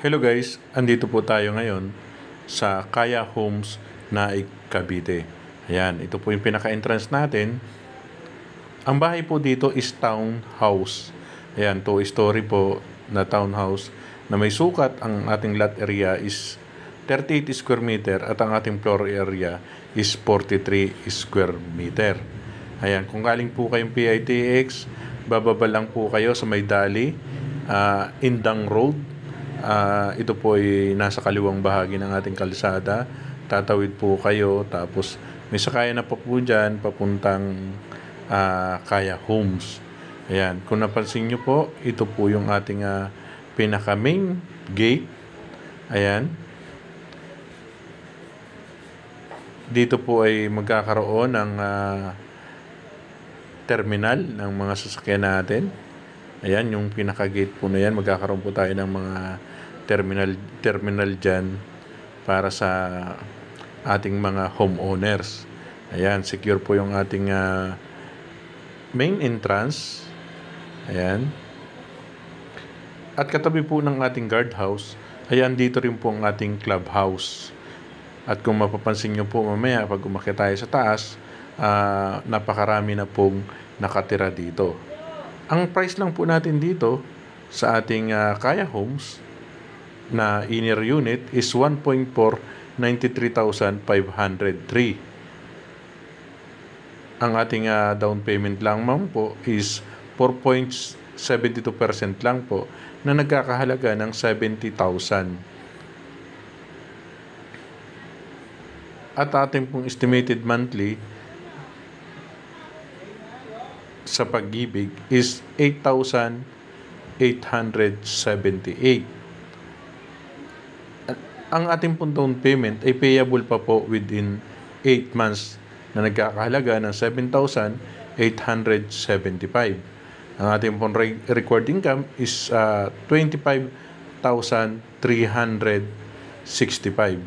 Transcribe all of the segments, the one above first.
Hello guys, andito po tayo ngayon sa Kaya Homes Naik, Cavite. Ayan, ito po yung pinaka-entrance natin. Ang bahay po dito is townhouse. Ayan, 2-story po na townhouse na may sukat. Ang ating lot area is 38 square meter at ang ating floor area is 43 square meter. Ayan, kung galing po kayong PITX, bababa lang po kayo sa May Dali, Indang Road. Ito po ay nasa kaliwang bahagi ng ating kalsada. Tatawid po kayo, tapos may sakayan na po dyan papuntang Kaya Homes. Ayan, kung napansin nyo po, ito po yung ating pinaka main gate. Ayan, dito po ay magkakaroon ng terminal ng mga sasakyan natin. Ayan, yung pinaka-gate po na yan, magkakaroon po tayo ng mga terminal dyan para sa ating mga homeowners. Ayan, secure po yung ating main entrance. Ayan. At katabi po ng ating guardhouse, ayan, dito rin po ang ating clubhouse. At kung mapapansin nyo po mamaya, pag umakyat tayo sa taas, napakarami na pong nakatira dito. Ang price lang po natin dito sa ating Kaya Homes na inner unit is 1.4, 93,503. Ang ating down payment lang po is 4.72% lang po na nagkakahalaga ng 70,000. At ating pong estimated monthly sa Pag-ibig is 8,878. Ang ating pong down payment ay payable pa po within 8 months na nagkakahalaga ng 7,875. Ang ating pong required income is 25,365.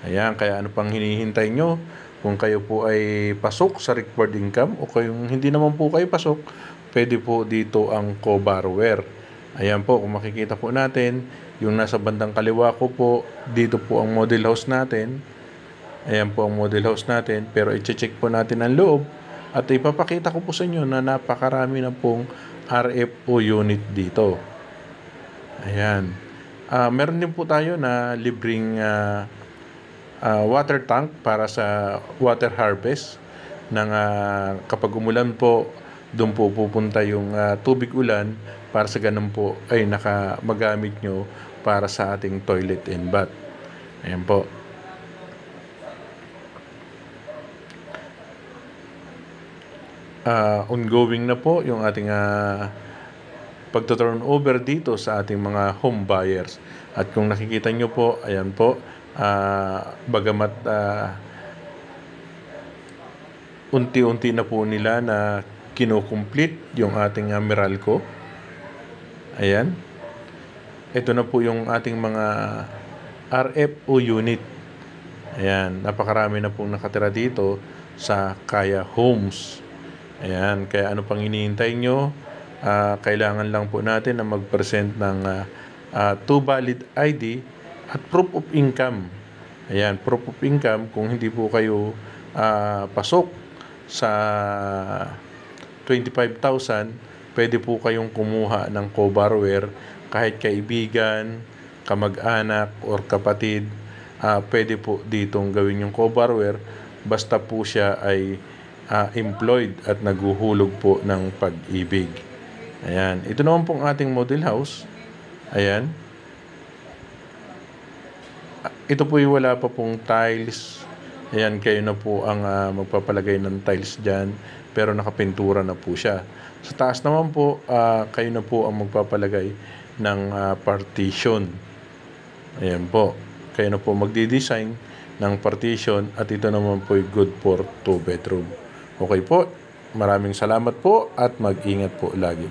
Ayan, kaya ano pang hinihintay nyo? Kung kayo po ay pasok sa required income o kung hindi naman po kayo pasok, pwede po dito ang co-borrower. Ayan po, kung makikita po natin, yung nasa bandang kaliwa ko po, dito po ang model house natin. Ayan po ang model house natin, pero i-check po natin ang loob at ipapakita ko po sa inyo na napakarami na pong RFO unit dito. Ayan. Meron din po tayo na libreng water tank para sa water harvest ng kapag umulan po, doon po pupunta yung tubig ulan para sa ganun po ay magamit nyo para sa ating toilet and bath. Ayan po. Ongoing na po yung ating pagto-turn over dito sa ating mga home buyers. At kung nakikita nyo po, ayan po, bagamat unti-unti na po nila na kinukomplete yung ating Meralco. Ayan. Ito na po yung ating mga RFO unit. Ayan, napakarami na pong nakatira dito sa Kaya Homes. Ayan, kaya ano pang hinihintay nyo? Kailangan lang po natin na mag-present ng 2 valid ID at proof of income. Ayan, proof of income. Kung hindi po kayo pasok sa 25,000, pwede po kayong kumuha ng co-borrower, kahit kaibigan, kamag-anak, or kapatid. Pwede po ditong gawin yung co-borrower basta po siya ay employed at naguhulog po ng pag-ibig. Ayan, ito naman pong ating model house. Ayan. Ito po yung wala pa pong tiles. Ayan, kayo na po ang magpapalagay ng tiles dyan, pero nakapintura na po siya. Sa taas naman po, kayo na po ang magpapalagay ng partition. Ayan po, kayo na po magdi-design ng partition at ito naman po ay good for 2 bedroom. Okay po, maraming salamat po at mag-ingat po lagi.